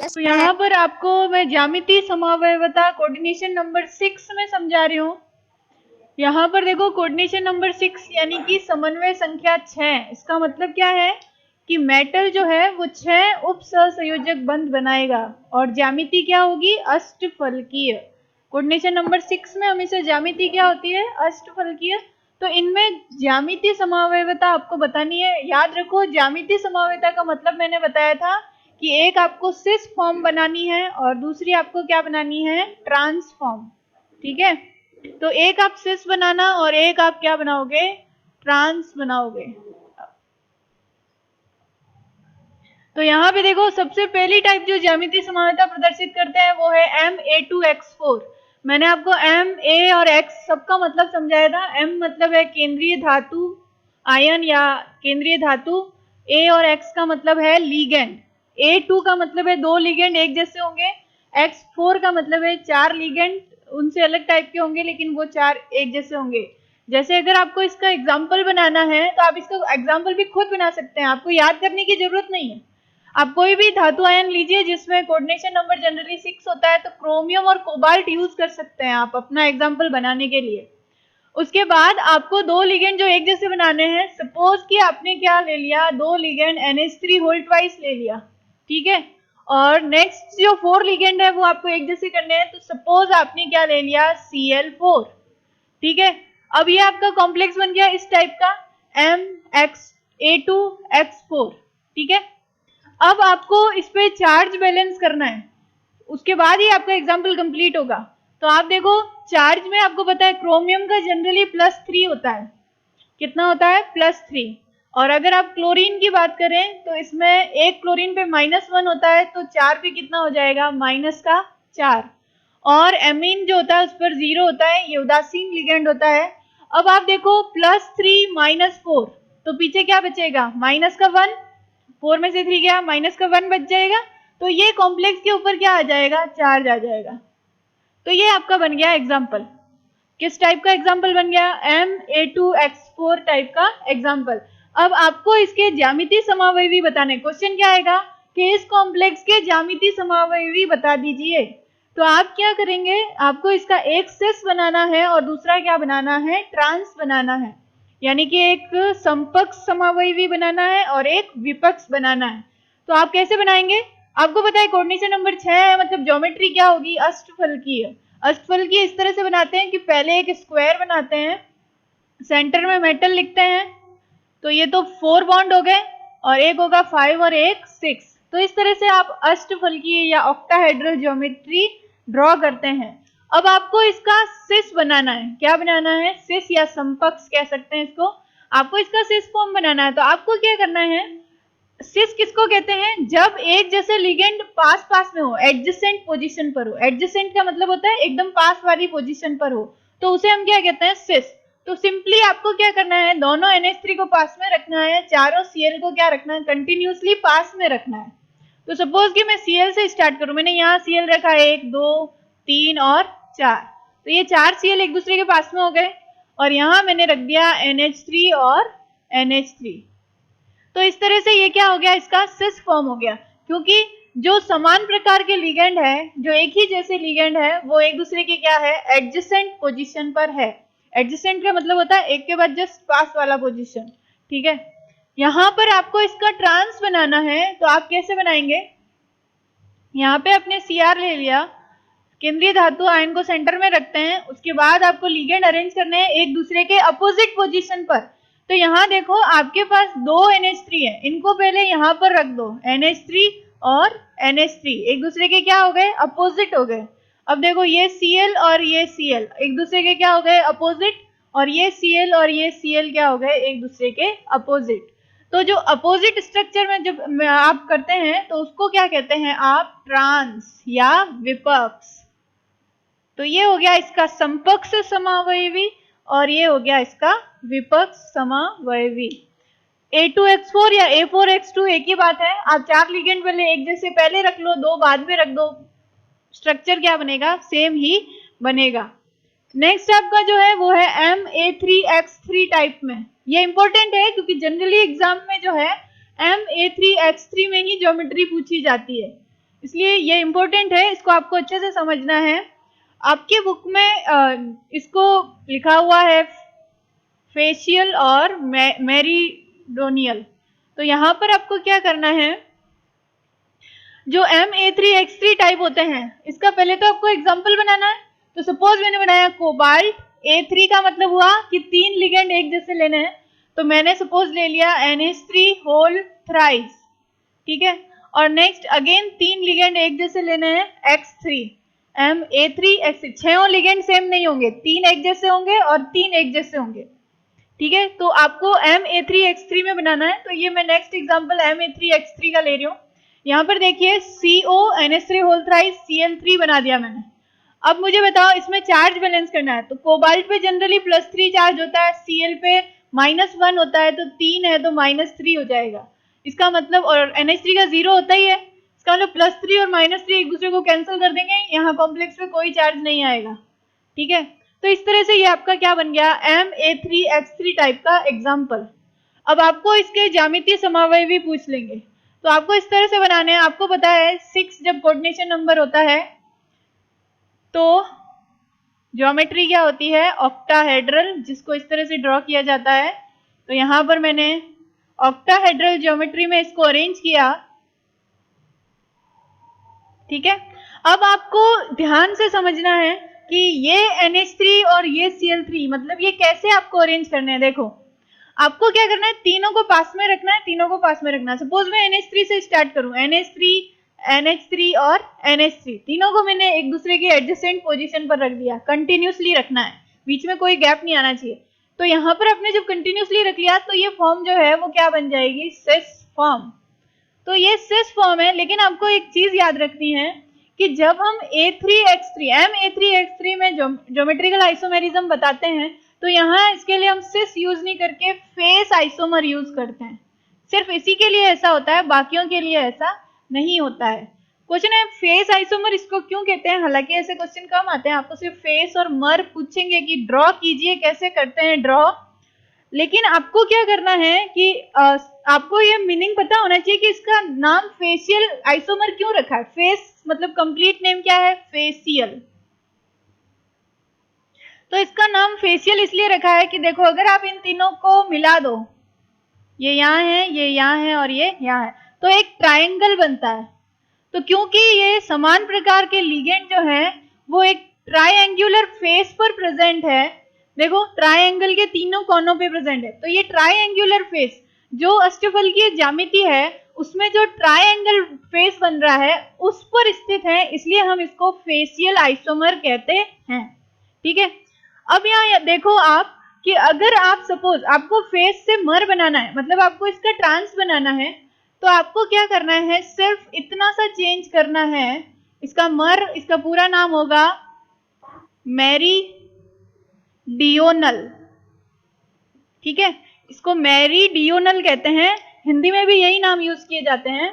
तो यहाँ पर आपको मैं ज्यामितीय समावयवता कोऑर्डिनेशन नंबर 6 में समझा रही हूँ। यहाँ पर देखो कोऑर्डिनेशन नंबर 6 यानी कि समन्वय संख्या 6। इसका मतलब क्या है कि मेटल जो है वो 6 उप सहसंयोजक बंध बनाएगा और ज्यामिति क्या होगी, अष्टफलकीय। कोऑर्डिनेशन नंबर 6 में हमेशा ज्यामिति क्या होती है, अष्टफलकीय। तो इनमें ज्यामितीय समावयवता आपको बतानी है। याद रखो ज्यामितीय समावयवता का मतलब मैंने बताया था कि एक आपको सिस फॉर्म बनानी है और दूसरी आपको क्या बनानी है, ट्रांसफॉर्म। ठीक है, तो एक आप सिस बनाना और एक आप क्या बनाओगे, ट्रांस बनाओगे। तो यहाँ पे देखो सबसे पहली टाइप जो ज्यामितीय समावयवता प्रदर्शित करते हैं वो है Ma2X4। मैंने आपको M, A और X सबका मतलब समझाया था। M मतलब है केंद्रीय धातु आयन या केंद्रीय धातु, A और X का मतलब है लीगेंड। A2 का मतलब है 2 लीगेंड एक जैसे होंगे, X4 का मतलब है 4 लीगेंड उनसे अलग टाइप के होंगे लेकिन वो 4 एक जैसे होंगे। जैसे अगर आपको इसका एग्जाम्पल बनाना है तो आप इसका एग्जाम्पल भी खुद बना सकते हैं, आपको याद करने की जरूरत नहीं है। आप कोई भी धातु आयन लीजिए जिसमें कोऑर्डिनेशन नंबर जनरली 6 होता है, तो क्रोमियम और कोबाल्ट यूज कर सकते हैं आप अपना एग्जाम्पल बनाने के लिए। उसके बाद आपको 2 लिगेंड जो एक जैसे बनाने हैं। सपोज कि आपने क्या ले लिया, 2 लिगेंड NH3 होल ट्वाइस ले लिया, ठीक है, और नेक्स्ट जो 4 लिगेंड है वो आपको एक जैसे करने हैं। तो सपोज आपने क्या ले लिया, Cl4। ठीक है, अब ये आपका कॉम्प्लेक्स बन गया इस टाइप का MxA2X4। ठीक है, अब आपको इस पे चार्ज बैलेंस करना है, उसके बाद ही आपका एग्जाम्पल कंप्लीट होगा। तो आप देखो चार्ज में आपको पता है क्रोमियम का जनरली +3 होता है। कितना होता है, +3। और अगर आप क्लोरीन की बात करें तो इसमें एक क्लोरीन पे -1 होता है, तो 4 पे कितना हो जाएगा, -4। और एमीन जो होता है उस पर 0 होता है, ये उदासीन लिगेंड होता है। अब आप देखो +3 -4, तो पीछे क्या बचेगा, -1। 4 में से 3 गया, -1 बच जाएगा। तो ये कॉम्प्लेक्स के ऊपर क्या आ जाएगा, चार्ज आ जाएगा। तो ये आपका बन गया एग्जाम्पल। किस टाइप का एग्जाम्पल बन गया, Ma2X4 टाइप का एग्जाम्पल। अब आपको इसके ज्यामितीय समावयवी बताने, क्वेश्चन क्या आएगा कि इस कॉम्प्लेक्स के ज्यामितीय समावयवी बता दीजिए। तो आप क्या करेंगे, आपको इसका एक सिस बनाना है और दूसरा क्या बनाना है, ट्रांस बनाना है। यानी कि एक समपक्ष समावयवी बनाना है और एक विपक्ष बनाना है। तो आप कैसे बनाएंगे, आपको पता है कोऑर्डिनेशन नंबर 6 है, मतलब ज्योमेट्री क्या होगी, अष्टफलकीय। अष्टफलकीय इस तरह से बनाते हैं कि पहले एक स्क्वायर बनाते हैं, सेंटर में मेटल लिखते हैं, तो ये तो 4 बॉन्ड हो गए, और एक होगा 5 और एक 6। तो इस तरह से आप अष्टफलकीय या ऑक्टाहेड्रल ज्योमेट्री ड्रॉ करते हैं। अब आपको इसका सिस बनाना है, क्या बनाना है, सिस या समपक्ष कह सकते हैं इसको। आपको इसका सिस फॉर्म बनाना है, तो आपको क्या करना है, सिस किसको कहते हैं, जब एक जैसे लिगेंड पास पास में हो, एडजेसेंट पोजीशन पर हो। एडजेसेंट का मतलब होता है एकदम पास वाली पोजीशन पर हो, तो उसे हम क्या कहते हैं, सिस। तो सिंपली आपको क्या करना है, दोनों NH3 को पास में रखना है, चारों Cl को क्या रखना है, कंटिन्यूसली पास में रखना है। तो सपोज कि मैं Cl से स्टार्ट करूं, मैंने यहाँ Cl रखा 1 2 3 और 4, तो ये 4 Cl एक दूसरे के पास में हो गए, और यहाँ मैंने रख दिया NH3 और NH3। तो इस तरह से ये क्या हो गया, इसका सिस फॉर्म हो गया। क्योंकि जो समान प्रकार के लिगेंड है, जो एक ही जैसे लिगेंड है, वो एक दूसरे के क्या है, एडजेसेंट पोजीशन पर है। एडजेसेंट का मतलब होता है एक के बाद जस्ट पास वाला पोजीशन। ठीक है, यहाँ पर आपको इसका ट्रांस बनाना है, तो आप कैसे बनाएंगे, यहाँ पे आपने Cr ले लिया, केंद्रीय धातु आयन को सेंटर में रखते हैं, उसके बाद आपको लिगेंड अरेंज करने हैं एक दूसरे के अपोजिट पोजीशन पर। तो यहाँ देखो आपके पास 2 NH3 है, इनको पहले यहाँ पर रख दो, NH3 और NH3 एक दूसरे के क्या हो गए, अपोजिट हो गए। अब देखो ये Cl और ये Cl एक दूसरे के क्या हो गए, अपोजिट, और ये Cl और ये Cl क्या हो गए, एक दूसरे के अपोजिट। तो जो अपोजिट स्ट्रक्चर में जब आप करते हैं तो उसको क्या कहते हैं आप, ट्रांस या विपक्ष। तो ये हो गया इसका समपक्ष समावयवी और ये हो गया इसका विपक्ष समावयवी। A2X4 या A4X2 एक ही बात है। आप 4 लिगेंड पहले एक जैसे पहले रख लो, 2 बाद में रख दो, स्ट्रक्चर क्या बनेगा, सेम ही बनेगा। नेक्स्ट आपका जो है वो है Ma3X3 टाइप में। ये इंपॉर्टेंट है क्योंकि जनरली एग्जाम में जो है Ma3X3 में ही ज्योमेट्री पूछी जाती है। इसलिए ये इम्पोर्टेंट है, इसको आपको अच्छे से समझना है। आपके बुक में इसको लिखा हुआ है फेशियल और मेरिडोनियल। तो यहाँ पर आपको क्या करना है, जो Ma3X3 टाइप होते हैं, इसका पहले तो आपको एग्जांपल बनाना है। तो सपोज मैंने बनाया कोबाल्ट A3 का मतलब हुआ कि 3 लिगेंड एक जैसे लेने हैं, तो मैंने सपोज ले लिया NH3 होल थ्राइस, ठीक है। और नेक्स्ट अगेन 3 लिगेंड एक जैसे लेने हैं X3 Ma3X3। 6 लिगेंड सेम नहीं होंगे, 3 एक जैसे होंगे और 3 एक जैसे होंगे, ठीक है। तो आपको Ma3X3 में बनाना है। तो ये मैं नेक्स्ट एग्जांपल Ma3X3 का ले रही हूँ। यहाँ पर देखिए CONH3 होल थ्राइस Cl3 बना दिया मैंने। अब मुझे बताओ इसमें चार्ज बैलेंस करना है। तो कोबाल्ट पे जनरली +3 चार्ज होता है, Cl पे -1 होता है, तो 3 है तो -3 हो जाएगा इसका मतलब, और NH3 का 0 होता ही है, इसका मतलब +3 और -3 एक दूसरे को कैंसिल कर देंगे, यहाँ कॉम्प्लेक्स पे कोई चार्ज नहीं आएगा, ठीक है। तो इस तरह से ये आपका क्या बन गया, Ma3X3 टाइप का एग्जाम्पल। अब आपको इसके ज्यामितीय समवाय भी पूछ लेंगे, तो आपको इस तरह से बनाने हैं। आपको पता है 6 जब कोऑर्डिनेशन नंबर होता है तो ज्योमेट्री क्या होती है, ऑक्टाहेड्रल, जिसको इस तरह से ड्रॉ किया जाता है। तो यहाँ पर मैंने ऑक्टाहेड्रल ज्योमेट्री में इसको अरेंज किया, ठीक है। अब आपको ध्यान से समझना है कि ये NH3 और ये Cl3 मतलब ये कैसे आपको अरेंज करने हैं। देखो आपको क्या करना है, तीनों को पास में रखना है, तीनों को पास में रखना है। सपोज मैं NH3 से स्टार्ट करूं, NH3 NH3 और NH3 तीनों को मैंने एक दूसरे के एडजेसेंट पोजीशन पर रख दिया। कंटिन्यूसली रखना है, बीच में कोई गैप नहीं आना चाहिए। तो यहाँ पर आपने जब कंटिन्यूसली रख लिया तो ये फॉर्म जो है वो क्या बन जाएगी, सिस फॉर्म। तो ये सिस फॉर्म है, लेकिन आपको एक चीज याद रखनी है कि जब हम Ma3X3 में ज्योमेट्रिकल आइसोमेरिज्म बताते हैं, तो यहाँ इसके लिए हम सिस यूज नहीं करके फेस आइसोमर यूज करते हैं। सिर्फ इसी के लिए ऐसा होता है, बाकियों के लिए ऐसा नहीं होता है। क्वेश्चन है फेस आइसोमर इसको क्यों कहते हैं, हालांकि ऐसे क्वेश्चन कम आते हैं, आपको सिर्फ फेस और मर पूछेंगे कि ड्रॉ कीजिए, कैसे करते हैं ड्रॉ। लेकिन आपको क्या करना है कि आपको ये मीनिंग पता होना चाहिए कि इसका नाम फेशियल आइसोमर क्यों रखा है। फेस मतलब कंप्लीट नेम क्या है, फेशियल। तो इसका नाम फेशियल इसलिए रखा है कि देखो अगर आप इन तीनों को मिला दो, ये यहाँ है, ये यहाँ है और ये यहाँ है, तो एक ट्रायंगल बनता है। तो क्योंकि ये समान प्रकार के लिगेंड जो है वो एक ट्रायंगुलर फेस पर प्रेजेंट है, देखो ट्रायंगल के तीनों कोनों पे प्रेजेंट है, तो ये ट्रायंगुलर फेस जो अष्टफलकीय ज्यामिति है उसमें जो ट्रायंगल फेस बन रहा है उस पर स्थित है, इसलिए हम इसको फेशियल आइसोमर कहते हैं, ठीक है। अब यहाँ देखो आप कि अगर आप सपोज आपको फेस से मर बनाना है, मतलब आपको इसका ट्रांस बनाना है, तो आपको क्या करना है, सिर्फ इतना सा चेंज करना है। इसका मर, इसका पूरा नाम होगा मेरीडियोनल, ठीक है। इसको मेरीडियोनल कहते हैं, हिंदी में भी यही नाम यूज किए जाते हैं।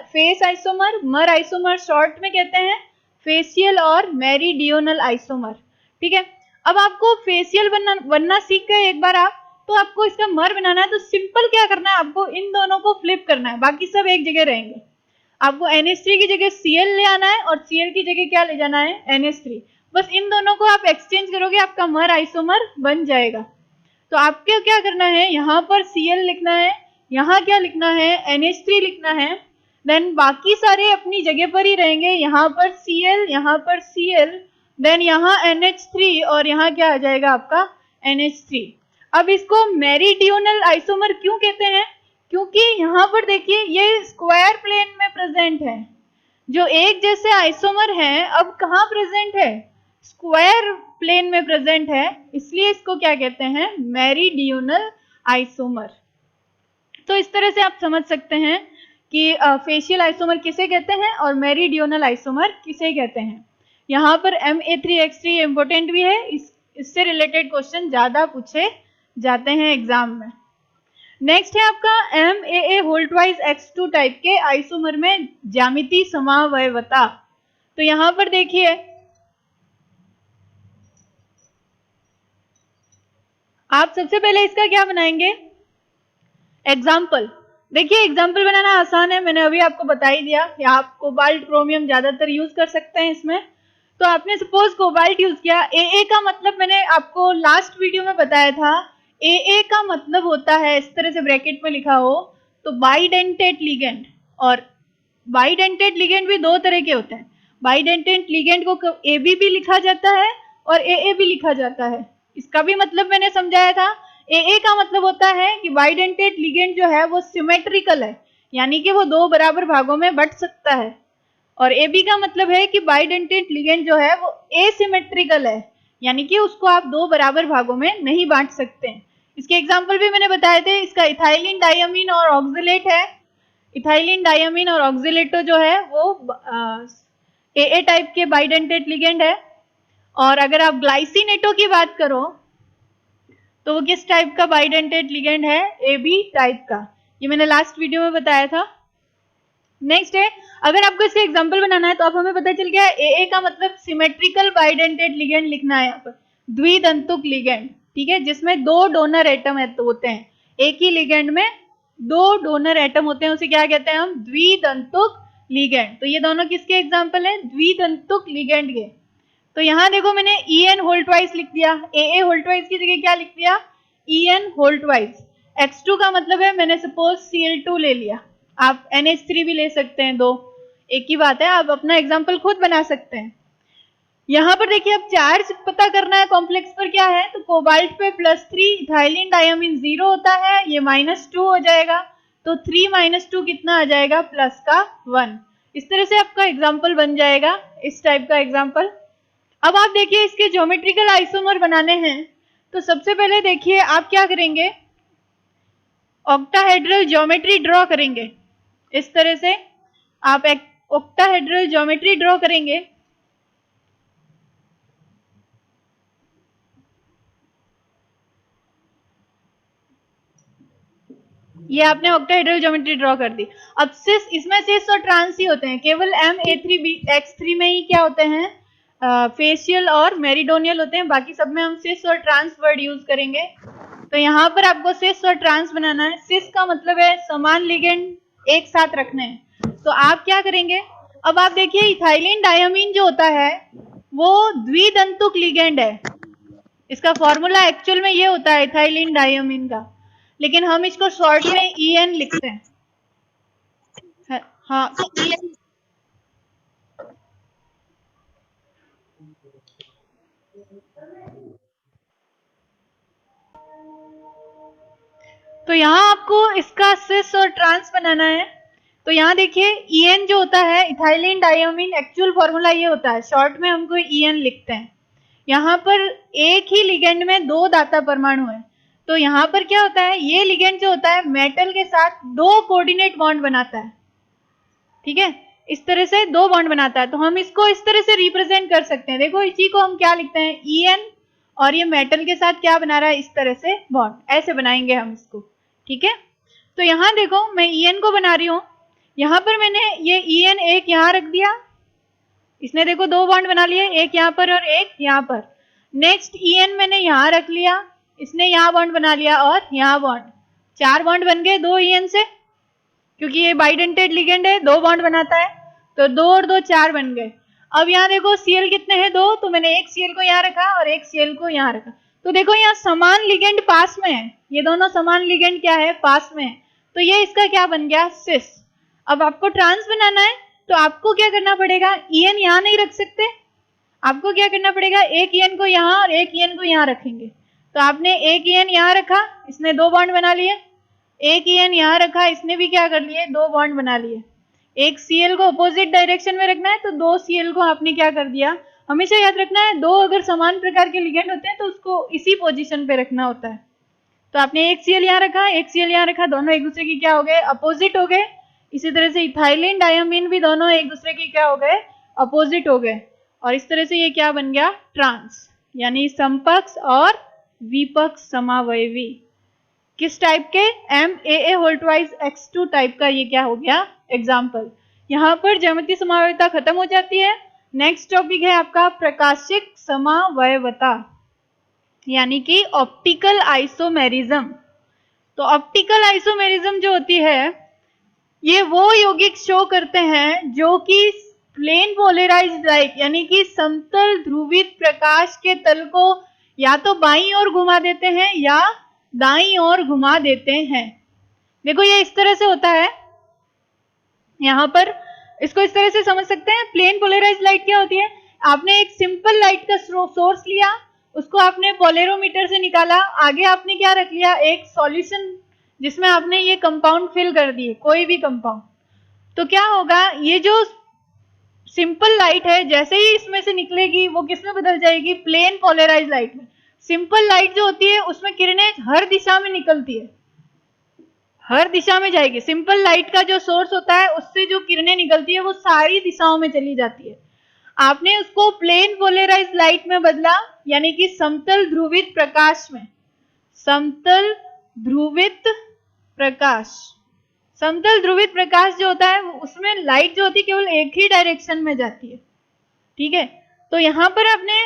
फेस आइसोमर, मर आइसोमर शॉर्ट में कहते हैं, फेशियल और मेरीडियोनल आइसोमर, ठीक है। अब आपको फेशियल बनना सीख गए एक बार आप, तो आपको इसका मर बनाना है, तो सिंपल क्या करना है, आपको इन दोनों को फ्लिप करना है, बाकी सब एक जगह रहेंगे। आपको NH3 की जगह Cl ले आना है और Cl की जगह क्या ले जाना है, NH3। बस इन दोनों को आप एक्सचेंज करोगे, आपका मर आइसोमर बन जाएगा। तो आपको क्या करना है, यहाँ पर Cl लिखना है, यहाँ क्या लिखना है, NH3 लिखना है, देन बाकी सारे अपनी जगह पर ही रहेंगे। यहाँ पर Cl, यहाँ पर Cl, देन यहाँ NH3 और यहाँ क्या आ जाएगा आपका NH3। अब इसको मेरीडियोनल आइसोमर क्यों कहते हैं, क्योंकि यहाँ पर देखिए ये स्क्वायर प्लेन में प्रेजेंट है। जो एक जैसे आइसोमर है अब कहाँ प्रेजेंट है, स्क्वायर प्लेन में प्रेजेंट है, इसलिए इसको क्या कहते हैं, मेरीडियोनल आइसोमर। तो इस तरह से आप समझ सकते हैं कि फेशियल आइसोमर किसे कहते हैं और मेरीडियोनल आइसोमर किसे कहते हैं। यहाँ पर Ma3X3 इंपोर्टेंट भी है, इससे रिलेटेड क्वेश्चन ज्यादा पूछे जाते हैं एग्जाम में। नेक्स्ट है आपका MAA whole twice X2 type के आइसोमर में ज्यामिति समावयवता। तो यहाँ पर देखिए आप सबसे पहले इसका क्या बनाएंगे, एग्जाम्पल। देखिए एग्जाम्पल बनाना आसान है, मैंने अभी आपको बता ही दिया कि आप कोबाल्ट क्रोमियम ज्यादातर यूज कर सकते हैं इसमें। तो आपने सपोज कोबाल्ट यूज किया, ए का मतलब मैंने आपको लास्ट वीडियो में बताया था, ए का मतलब होता है, इस तरह से ब्रैकेट में लिखा हो तो बाइडेंटेट लिगेंड। और बाइडेंटेट लिगेंड भी दो तरह के होते हैं, बाइडेंटेट लिगेंड को ए भी लिखा जाता है और ए भी लिखा जाता है। इसका भी मतलब मैंने समझाया था। ए का मतलब होता है कि बाइडेंटेट लिगेंड जो है वो सिमेट्रिकल है, यानी कि वो दो बराबर भागों में बंट सकता है। और ए बी का मतलब है कि बाइडेंटेट लिगेंड जो है वो एसिमेट्रिकल है, यानी कि उसको आप दो बराबर भागों में नहीं बांट सकते। इसके एग्जाम्पल भी मैंने बताए थे, इसका इथाइलिन डायमीन और ऑक्सिलेट है। इथाइलिन डायमीन और ऑक्सिलेटो जो है वो ए टाइप के बाइडेंटेट लिगेंड है। और अगर आप ग्लाइसिनेटो की बात करो तो वो किस टाइप का बाइडेंटेट लिगेंड है, ए बी टाइप का, ये मैंने लास्ट वीडियो में बताया था। नेक्स्ट है, अगर आपको इसका एग्जांपल बनाना है तो आप हमें पता चल गया ए का मतलब सिमेट्रिकल बाइडेंटेट लिगेंड लिखना है यहाँ पर, द्विदंतुक लिगेंड, ठीक है, जिसमें दो डोनर एटम होते हैं, एक ही लिगेंड में दो डोनर एटम होते हैं, उसे क्या कहते हैं हम, द्विदंतुक लिगेंड। तो ये दोनों किसके एग्जाम्पल है, द्विदंतुक लिगेंड के। तो यहाँ देखो मैंने En होल्टवाइज लिख दिया, ए होल्टवाइज की जगह क्या लिख दिया, En होल्टवाइज। X2 का मतलब है मैंने सपोज Cl2 ले लिया, आप NH3 भी ले सकते हैं, दो एक ही बात है, आप अपना एग्जाम्पल खुद बना सकते हैं। यहाँ पर देखिए अब चार्ज पता करना है कॉम्प्लेक्स पर क्या है, तो कोबाल्ट पे +3, इथाइलिन डायमीन 0 होता है, ये -2 हो जाएगा, तो 3 - 2 कितना आ जाएगा, प्लस का 1। इस तरह से आपका एग्जाम्पल बन जाएगा, इस टाइप का एग्जाम्पल। अब आप देखिए इसके ज्योमेट्रिकल आइसोमर बनाने हैं, तो सबसे पहले देखिए आप क्या करेंगे, ऑक्टाहेड्रल ज्योमेट्री ड्रॉ करेंगे। इस तरह से आप एक ऑक्टाहेड्रल ज्योमेट्री ड्रॉ करेंगे। ये आपने ऑक्टाहेड्रल ज्योमेट्री ड्रॉ कर दी। अब सिस, इसमें सिस और ट्रांस ही होते हैं, केवल MA3X3 में ही क्या होते हैं, फेशियल और मेरिडोनियल होते हैं, बाकी सब में हम सिस और ट्रांस वर्ड यूज करेंगे। तो यहाँ पर आपको सिस और ट्रांस बनाना है। सिस का मतलब है समान लिगेंड एक साथ रखने हैं, तो आप क्या करेंगे, अब आप देखिए इथाइलिन डायमीन जो होता है वो द्विदंतुक लिगेंड है, इसका फॉर्मूला एक्चुअल में ये होता है इथाइलिन डायमीन का, लेकिन हम इसको शॉर्ट में En लिखते हैं। हाँ, तो यहाँ आपको इसका सिस और ट्रांस बनाना है। तो यहाँ देखिए En जो होता है इथाइलिन डायमीन, एक्चुअल फॉर्मूला ये होता है, शॉर्ट में हमको En लिखते हैं। यहाँ पर एक ही लिगेंड में दो दाता परमाणु है, तो यहाँ पर क्या होता है, ये लिगेंड जो होता है मेटल के साथ दो कोऑर्डिनेट बॉन्ड बनाता है, ठीक है, इस तरह से दो बॉन्ड बनाता है। तो हम इसको इस तरह से रिप्रेजेंट कर सकते हैं, देखो इसी को हम क्या लिखते हैं, En, और ये मेटल के साथ क्या बना रहा है, इस तरह से बॉन्ड, ऐसे बनाएंगे हम इसको, ठीक है। तो यहाँ देखो मैं En को बना रही हूँ, यहाँ पर मैंने ये En एक यहाँ रख दिया, इसने देखो दो बॉन्ड बना लिए, एक यहाँ पर और एक यहाँ पर। नेक्स्ट En मैंने यहाँ रख लिया, इसने यहाँ बॉन्ड बना लिया और यहाँ बॉन्ड, चार बॉन्ड बन गए दो En से, क्योंकि ये बाइडेंटेट लिगेंड है, दो बॉन्ड बनाता है, तो दो और दो चार बन गए। अब यहाँ देखो Cl कितने हैं, दो, तो मैंने एक Cl को यहाँ रखा और एक Cl को यहाँ रखा, तो देखो यहाँ समान लिगेंड पास में है, ये दोनों समान लिगेंड क्या है, पास में है, तो ये इसका क्या बन गया, सिस। अब आपको ट्रांस बनाना है, तो आपको क्या करना पड़ेगा, En यहाँ नहीं रख सकते, आपको क्या करना पड़ेगा, एक En को यहाँ और एक En को यहाँ रखेंगे। तो आपने एक En यहाँ रखा, इसने दो बॉन्ड बना लिए, एक En यहाँ रखा, इसने भी क्या कर लिए, दो बॉन्ड बना लिए। एक Cl को अपोजिट डायरेक्शन में रखना है, तो दो Cl को आपने क्या कर दिया, हमेशा याद रखना है दो अगर समान प्रकार के लिगेंड होते हैं तो उसको इसी पोजीशन पे रखना होता है। तो आपने एक Cl यहाँ रखा, एक Cl यहाँ रखा, दोनों एक दूसरे की क्या हो गए, अपोजिट हो गए। इसी तरह से इथाइलिन डायमीन भी दोनों एक दूसरे की क्या हो गए, अपोजिट हो गए, और इस तरह से ये क्या बन गया, ट्रांस, यानी समपक्ष और विपक्ष समावयवी। किस टाइप के, MAA होल्टवाइज X2 टाइप का ये क्या हो गया, एग्जाम्पल। यहाँ पर ज्यामितीय समावयवता खत्म हो जाती है। नेक्स्ट टॉपिक है आपका प्रकाशिक समावयवता, यानी कि ऑप्टिकल आइसोमेरिज्म। तो ऑप्टिकल आइसोमेरिज्म जो होती है ये वो यौगिक शो करते हैं जो कि प्लेन पोलराइज्ड लाइट यानी कि समतल ध्रुवित प्रकाश के तल को या तो बाईं ओर घुमा देते हैं या दाईं ओर घुमा देते हैं। देखो ये इस तरह से होता है, यहाँ पर इसको इस तरह से समझ सकते हैं। प्लेन पोलराइज्ड लाइट क्या होती है, आपने एक सिंपल लाइट का सोर्स लिया, उसको आपने पोलेरोमीटर से निकाला, आगे आपने क्या रख लिया, एक सॉल्यूशन जिसमें आपने ये कंपाउंड फिल कर दिए, कोई भी कंपाउंड। तो क्या होगा, ये जो सिंपल लाइट है जैसे ही इसमें से निकलेगी वो किस में बदल जाएगी, प्लेन पोलराइज्ड लाइट में। सिंपल लाइट जो होती है उसमें किरणें हर दिशा में निकलती है, हर दिशा में जाएगी। सिंपल लाइट का जो सोर्स होता है उससे जो किरणें निकलती है वो सारी दिशाओं में चली जाती है। आपने उसको प्लेन पोलराइज्ड लाइट में बदला, यानी कि समतल ध्रुवित प्रकाश में। समतल ध्रुवित प्रकाश, समतल ध्रुवित प्रकाश जो होता है उसमें लाइट जो होती है केवल एक ही डायरेक्शन में जाती है, ठीक है। तो यहाँ पर आपने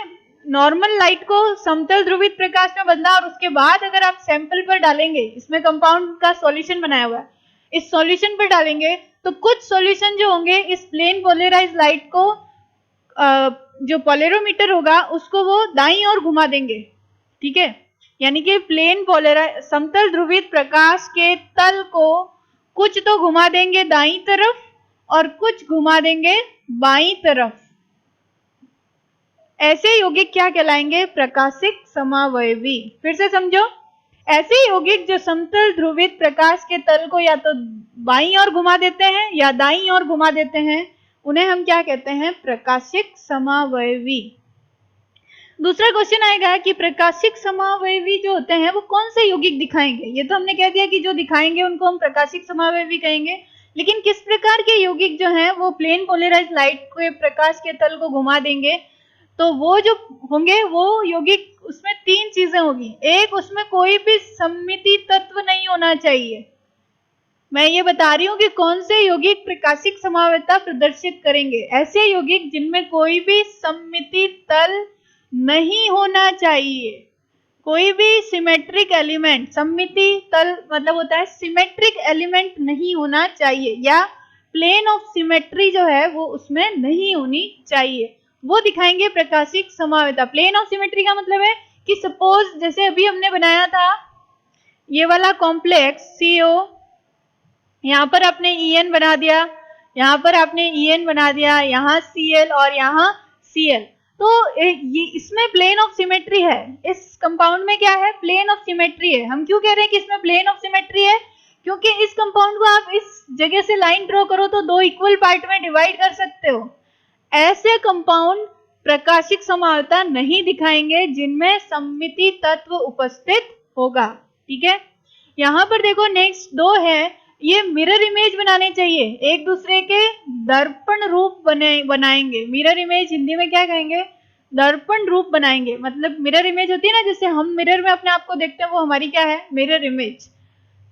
नॉर्मल लाइट को समतल ध्रुवित प्रकाश में बदला और उसके बाद अगर आप सैंपल पर डालेंगे, इसमें कंपाउंड का सॉल्यूशन बनाया हुआ है, इस सॉल्यूशन पर डालेंगे तो कुछ सॉल्यूशन जो होंगे इस प्लेन पोलराइज्ड लाइट को जो पोलेरोमीटर होगा उसको वो दाईं ओर घुमा देंगे, ठीक है। यानी कि प्लेन पोलराइज समतल ध्रुवित प्रकाश के तल को कुछ तो घुमा देंगे दाईं तरफ और कुछ घुमा देंगे बाईं तरफ। ऐसे यौगिक क्या कहलाएंगे, प्रकाशिक समावयवी। फिर से समझो, ऐसे यौगिक जो समतल ध्रुवित प्रकाश के तल को या तो बाईं ओर घुमा देते हैं या दाईं ओर घुमा देते हैं, उन्हें हम क्या कहते हैं, प्रकाशिक समावयवी। दूसरा क्वेश्चन आएगा कि प्रकाशिक समावयवी जो होते हैं वो कौन से यौगिक दिखाएंगे। ये तो हमने कह दिया कि जो दिखाएंगे उनको हम प्रकाशिक समावयवी कहेंगे, लेकिन किस प्रकार के यौगिक जो हैं वो प्लेन पोलराइज्ड लाइट के प्रकाश के तल को घुमा देंगे। तो वो जो होंगे वो यौगिक, उसमें तीन चीजें होगी। एक, उसमें कोई भी सममिति तत्व नहीं होना चाहिए। मैं ये बता रही हूँ कि कौन से यौगिक प्रकाशिक समावयवता प्रदर्शित करेंगे। ऐसे यौगिक जिनमें कोई भी सममिति तल नहीं होना चाहिए, कोई भी सिमेट्रिक एलिमेंट, सममिति तल मतलब होता है सिमेट्रिक एलिमेंट नहीं होना चाहिए, या प्लेन ऑफ सिमेट्री जो है वो उसमें नहीं होनी चाहिए, वो दिखाएंगे प्रकाशिक समावयवता। प्लेन ऑफ सिमेट्री का मतलब है कि सपोज जैसे अभी हमने बनाया था ये वाला कॉम्प्लेक्स CO, यहाँ पर आपने EN बना दिया, यहाँ पर आपने EN बना दिया, यहाँ Cl और यहाँ Cl। तो ये इसमें प्लेन ऑफ सिमेट्री है, इस कंपाउंड में क्या है, प्लेन ऑफ सिमेट्री है। हम क्यों कह रहे हैं कि इसमें प्लेन ऑफ सिमेट्री है, क्योंकि इस कंपाउंड को आप इस जगह से लाइन ड्रॉ करो तो दो इक्वल पार्ट में डिवाइड कर सकते हो। ऐसे कंपाउंड प्रकाशिक समावयवता नहीं दिखाएंगे जिनमें सममिति तत्व उपस्थित होगा, ठीक है। यहाँ पर देखो नेक्स्ट दो है, ये मिरर इमेज बनाने चाहिए, एक दूसरे के दर्पण रूप बनाएंगे। मिरर इमेज हिंदी में क्या कहेंगे, दर्पण रूप बनाएंगे। मतलब मिरर इमेज होती है ना, जैसे हम मिरर में अपने आप को देखते हैं, वो हमारी क्या है, मिरर इमेज।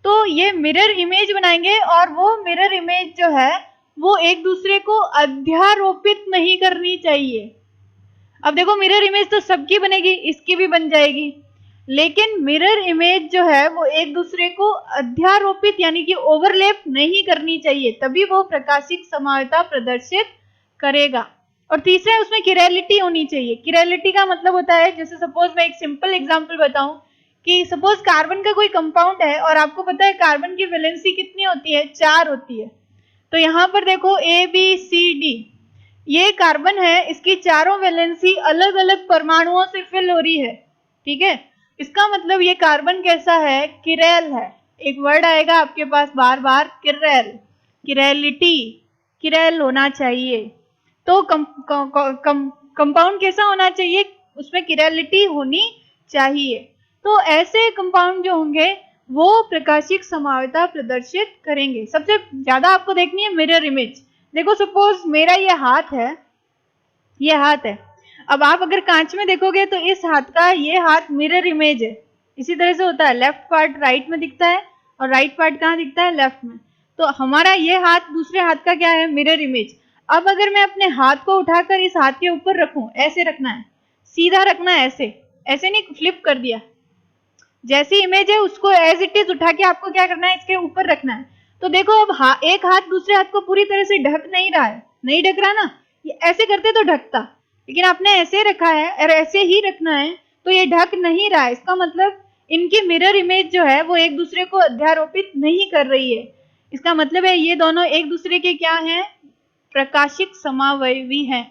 तो ये मिरर इमेज बनाएंगे और वो मिरर इमेज जो है वो एक दूसरे को अध्यारोपित नहीं करनी चाहिए। अब देखो मिरर इमेज तो सबकी बनेगी, इसकी भी बन जाएगी, लेकिन मिरर इमेज जो है वो एक दूसरे को अध्यारोपित यानी कि ओवरलैप नहीं करनी चाहिए, तभी वो प्रकाशिक समावयवता प्रदर्शित करेगा। और तीसरा है उसमें किरैलिटी होनी चाहिए। किरैलिटी का मतलब होता है, जैसे सपोज मैं एक सिंपल एग्जांपल बताऊं कि सपोज कार्बन का कोई कंपाउंड है और आपको पता है कार्बन की वैलेंसी कितनी होती है, 4 होती है। तो यहाँ पर देखो ABCD, ये कार्बन है, इसकी चारों वैलेंसी अलग अलग परमाणुओं से फिल हो रही है, ठीक है। इसका मतलब ये कार्बन कैसा है, किरैल है। एक वर्ड आएगा आपके पास बार बार, किरैल, किरैलिटी, किरैल होना चाहिए। तो कंपाउंड कैसा होना चाहिए, उसमें किरैलिटी होनी चाहिए। तो ऐसे कंपाउंड जो होंगे वो प्रकाशिक समावयवता प्रदर्शित करेंगे। सबसे ज्यादा आपको देखनी है मिरर इमेज। देखो सपोज मेरा ये हाथ है, ये हाथ है, अब आप अगर कांच में देखोगे तो इस हाथ का ये हाथ मिरर इमेज है। इसी तरह से होता है, लेफ्ट पार्ट राइट में दिखता है और राइट पार्ट कहाँ दिखता है, लेफ्ट में। तो हमारा ये हाथ दूसरे हाथ का क्या है, मिरर इमेज। अब अगर मैं अपने हाथ को उठाकर इस हाथ के ऊपर रखूं, ऐसे रखना है, सीधा रखना है, ऐसे ऐसे नहीं फ्लिप कर दिया, जैसी इमेज है उसको एज इट इज उठा के आपको क्या करना है, इसके ऊपर रखना है। तो देखो अब एक हाथ दूसरे हाथ को पूरी तरह से ढक नहीं रहा है, नहीं ढक रहा ना, ये ऐसे करते तो ढकता, लेकिन आपने ऐसे रखा है और ऐसे ही रखना है तो ये ढक नहीं रहा है। इसका मतलब इनकी मिरर इमेज जो है वो एक दूसरे को अध्यारोपित नहीं कर रही है। इसका मतलब है ये दोनों एक दूसरे के क्या हैं, प्रकाशिक समावयवी हैं।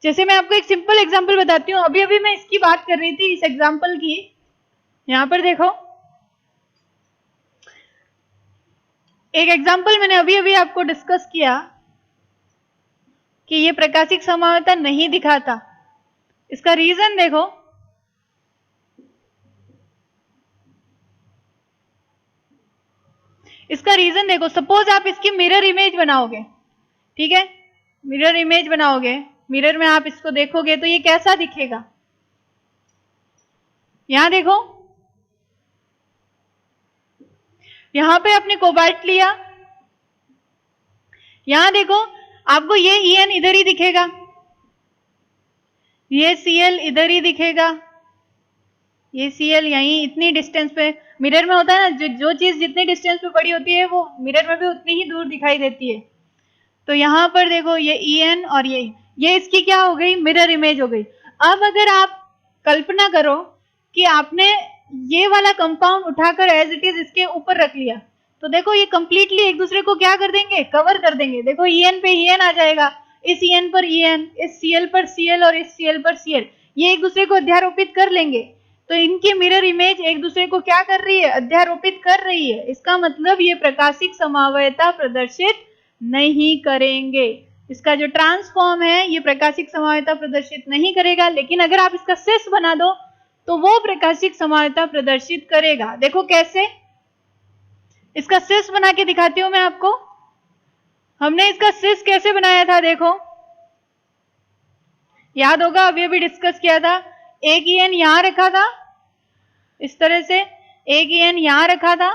जैसे मैं आपको एक सिंपल एग्जांपल बताती हूँ, अभी अभी मैं इसकी बात कर रही थी, इस एग्जांपल की। यहां पर देखो एक एग्जांपल मैंने अभी अभी आपको डिस्कस किया कि ये प्रकाशिक समावयता नहीं दिखाता। इसका रीजन देखो, इसका रीजन देखो, सपोज आप इसकी मिरर इमेज बनाओगे, ठीक है, मिरर इमेज बनाओगे, मिरर में आप इसको देखोगे तो ये कैसा दिखेगा। यहां देखो, यहां पे आपने कोबाल्ट लिया, यहां देखो आपको ये EN इधर ही दिखेगा, ये Cl इधर ही दिखेगा, ये Cl यहीं इतनी डिस्टेंस पे। मिरर में होता है ना, जो चीज जितनी डिस्टेंस पे पड़ी होती है वो मिरर में भी उतनी ही दूर दिखाई देती है। तो यहां पर देखो ये EN और ये इसकी क्या हो गई, मिरर इमेज हो गई। अब अगर आप कल्पना करो कि आपने ये वाला कंपाउंड उठाकर एज इट इज इसके ऊपर रख लिया, तो देखो ये कंप्लीटली एक दूसरे को क्या कर देंगे, कवर कर देंगे। देखो EN पे EN आ जाएगा, इस EN पर EN, इस Cl पर Cl और इस Cl पर Cl, ये एक दूसरे को अध्यारोपित कर लेंगे। तो इनकी मिरर इमेज एक दूसरे को क्या कर रही है, अध्यारोपित कर रही है। इसका मतलब ये प्रकाशिक समावयता प्रदर्शित नहीं करेंगे। इसका जो ट्रांसफॉर्म है ये प्रकाशिक समावयता प्रदर्शित नहीं करेगा, लेकिन अगर आप इसका सिस बना दो तो वो प्रकाशिक समावयता प्रदर्शित करेगा। देखो कैसे, इसका सिस बना के दिखाती हूं मैं आपको। हमने इसका सिस कैसे बनाया था, देखो याद होगा, अभी अभी डिस्कस किया था। एक EN यहां रखा था इस तरह से, एक EN यहां रखा था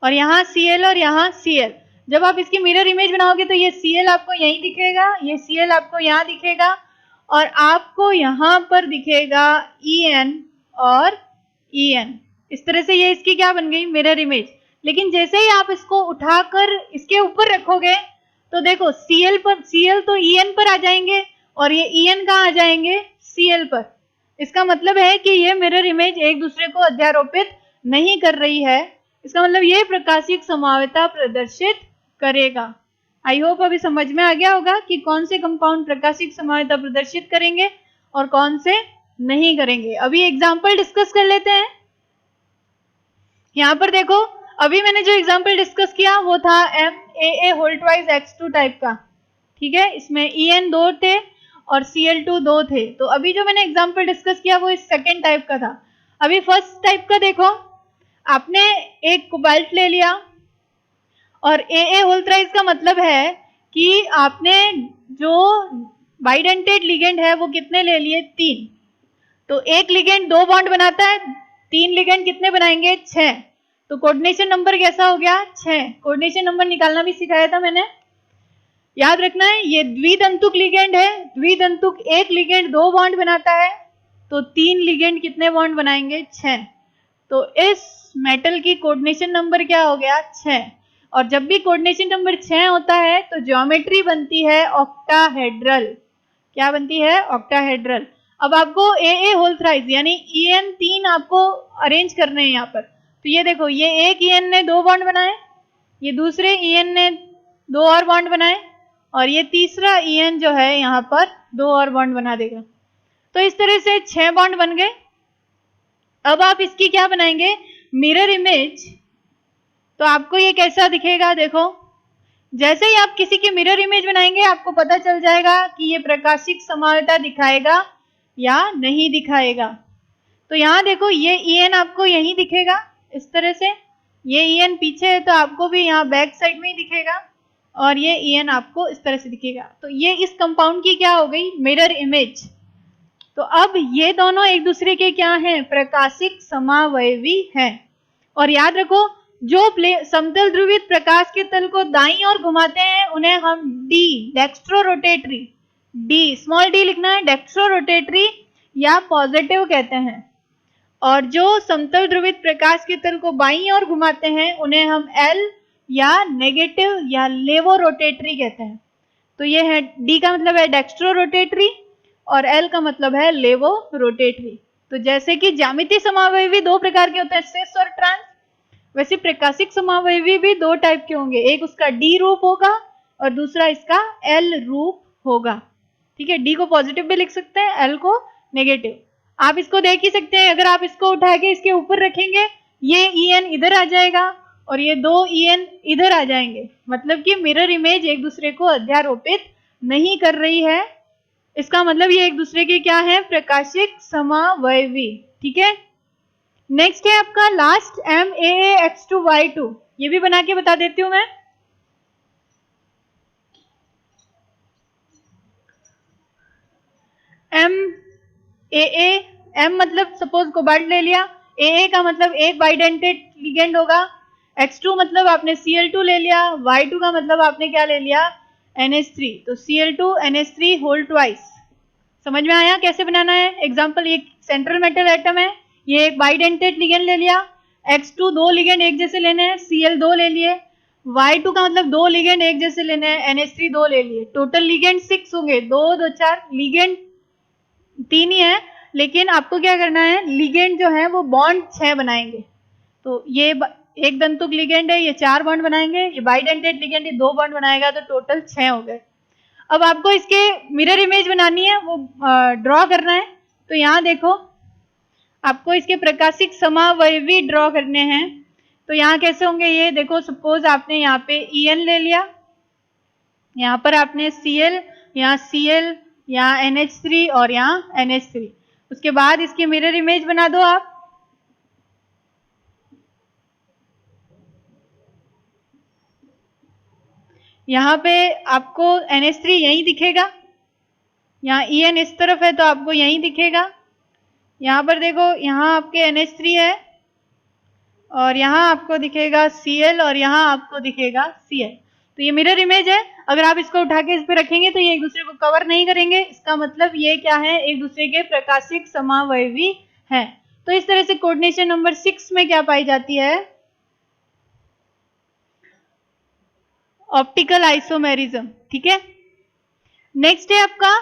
और यहां Cl और यहां Cl। जब आप इसकी मिरर इमेज बनाओगे तो ये Cl आपको यहीं दिखेगा, ये Cl आपको यहां दिखेगा और आपको यहां पर दिखेगा EN और EN। इस तरह से ये इसकी क्या बन गई, मिरर इमेज। लेकिन जैसे ही आप इसको उठाकर इसके ऊपर रखोगे तो देखो Cl तो EN पर आ जाएंगे और ये EN कहां आ जाएंगे, Cl पर। इसका मतलब है कि ये मिरर इमेज एक दूसरे को अध्यारोपित नहीं कर रही है। इसका मतलब ये प्रकाशिक समावयता प्रदर्शित करेगा। आई होप अभी समझ में आ गया होगा कि कौन से कंपाउंड प्रकाशिक समावयता प्रदर्शित करेंगे और कौन से नहीं करेंगे। अभी एग्जाम्पल डिस्कस कर लेते हैं। यहां पर देखो, अभी मैंने जो एग्जाम्पल डिस्कस किया वो था MAA whole twice X2 type का, ठीक है। इसमें EN 2 थे और Cl2 2 थे। तो अभी जो मैंने एग्जाम्पल डिस्कस किया वो इस सेकेंड टाइप का था। अभी फर्स्ट टाइप का देखो, आपने एक कोबाल्ट ले लिया और AA होल थ्राइस का मतलब है कि आपने जो बाइडेंटेड लिगेंड है वो कितने ले लिए, 3। तो एक लिगेंड 2 बॉन्ड बनाता है, 3 लिगेंड कितने बनाएंगे, 6। तो कोऑर्डिनेशन नंबर कैसा हो गया, 6। कोऑर्डिनेशन नंबर निकालना भी सिखाया था मैंने, याद रखना है। ये द्वितंतुक लिगेंड है, द्वितंतुक एक लिगेंड 2 बॉन्ड बनाता है, तो 3 लिगेंड कितने बॉन्ड बनाएंगे, 6। तो इस मेटल की कोऑर्डिनेशन नंबर क्या हो गया, 6। और जब भी कोऑर्डिनेशन नंबर 6 होता है तो ज्योमेट्री बनती है ऑक्टाहेड्रल। क्या बनती है, ऑक्टाहेड्रल। अब आपको AA होल थ्राइस यानी EN 3 आपको अरेंज करने हैं यहाँ पर। तो ये देखो, ये एक EN ने 2 बॉन्ड बनाए, ये दूसरे EN ने 2 और बॉन्ड बनाए और ये तीसरा EN जो है यहाँ पर 2 और बॉन्ड बना देगा। तो इस तरह से 6 बॉन्ड बन गए। अब आप इसकी क्या बनाएंगे, मिरर इमेज। तो आपको ये कैसा दिखेगा, देखो जैसे ही आप किसी की मिरर इमेज बनाएंगे आपको पता चल जाएगा कि ये प्रकाशिक समावयता दिखाएगा या नहीं दिखाएगा। तो यहाँ देखो, ये EN आपको यहीं दिखेगा इस तरह से, ये EN पीछे है तो आपको भी यहाँ बैक साइड में ही दिखेगा और ये EN आपको इस तरह से दिखेगा। तो ये इस कंपाउंड की क्या हो गई, मिरर इमेज। तो अब ये दोनों एक दूसरे के क्या हैं, प्रकाशिक समावयवी हैं। और याद रखो, जो समतल ध्रुवित प्रकाश के तल को दाईं ओर घुमाते हैं उन्हें हम डेक्स्ट्रो रोटेटरी, स्मॉल d लिखना है, डेक्स्ट्रो रोटेटरी या पॉजिटिव कहते हैं। और जो समतल ध्रुवित प्रकाश के तल को बाईं ओर घुमाते हैं उन्हें हम एल या नेगेटिव या लेवो रोटेटरी कहते हैं। तो ये है, डी का मतलब है डेक्स्ट्रो रोटेटरी और एल का मतलब है लेवो रोटेटरी। तो जैसे कि ज्यामितीय समावयवी दो प्रकार के होते हैं, सिस और ट्रांस, वैसे प्रकाशिक समावयवी भी दो टाइप के होंगे, एक उसका डी रूप होगा और दूसरा इसका एल रूप होगा। ठीक है, डी को पॉजिटिव भी लिख सकते हैं, एल को नेगेटिव। आप इसको देख ही सकते हैं, अगर आप इसको उठा के इसके ऊपर रखेंगे ये EN इधर आ जाएगा और ये दो EN इधर आ जाएंगे, मतलब कि मिरर इमेज एक दूसरे को अध्यारोपित नहीं कर रही है। इसका मतलब ये एक दूसरे के क्या है, प्रकाशिक समावयवी। ठीक है, नेक्स्ट है आपका लास्ट MAAX2Y2, ये भी बना के बता देती हूं मैं। MAA, M मतलब सपोज कोबाल्ट ले लिया, AA का मतलब एक बाइडेंटेड लिगेंड होगा, X2 मतलब आपने Cl2 ले लिया, Y2 का मतलब आपने क्या ले लिया, NH3, तो Cl2 NH3 होल ट्वाइस। समझ में आया कैसे बनाना है? एग्जाम्पल, ये सेंट्रल मेटल एटम है, ये एक बाइडेंटेड लिगेंड ले लिया, X2 दो लिगेंड एक जैसे लेने हैं, Cl दो ले लिए, Y2 का मतलब दो लिगेंड एक जैसे लेने हैं, NH3 दो ले लिए, टोटल लिगेंड 6 होंगे, 2 2 4, लिगेंड 3 ही है, लेकिन आपको क्या करना है, लिगेंड जो है वो बॉन्ड 6 बनाएंगे। तो ये एक दंतुक लिगेंड है, ये 4 बॉन्ड बनाएंगे, ये बाइडेंटेड लिगेंड ये 2 बॉन्ड बनाएगा, तो टोटल 6 हो गए। अब आपको इसके मिरर इमेज बनानी है, वो ड्रॉ करना है। तो यहाँ देखो, आपको इसके प्रकाशिक समावयवी ड्रॉ करने हैं। तो यहाँ कैसे होंगे, ये देखो, सपोज आपने यहाँ पे EN ले लिया, यहाँ पर आपने Cl, यहाँ Cl, यहाँ NH3 और यहाँ NH3। उसके बाद इसकी मिरर इमेज बना दो आप। यहाँ पे आपको NH3 यहीं दिखेगा, यहाँ EN इस तरफ है तो आपको यहीं दिखेगा। यहाँ पर देखो, यहाँ आपके NH3 है और यहाँ आपको दिखेगा Cl और यहाँ आपको दिखेगा Cl। तो ये मिरर इमेज है, अगर आप इसको उठा के इस पे रखेंगे तो ये एक दूसरे को कवर नहीं करेंगे, इसका मतलब ये क्या है, एक दूसरे के प्रकाशिक समावयवी है। तो इस तरह से कोऑर्डिनेशन नंबर 6 में क्या पाई जाती है, ऑप्टिकल आइसोमेरिज्म। ठीक है, नेक्स्ट है आपका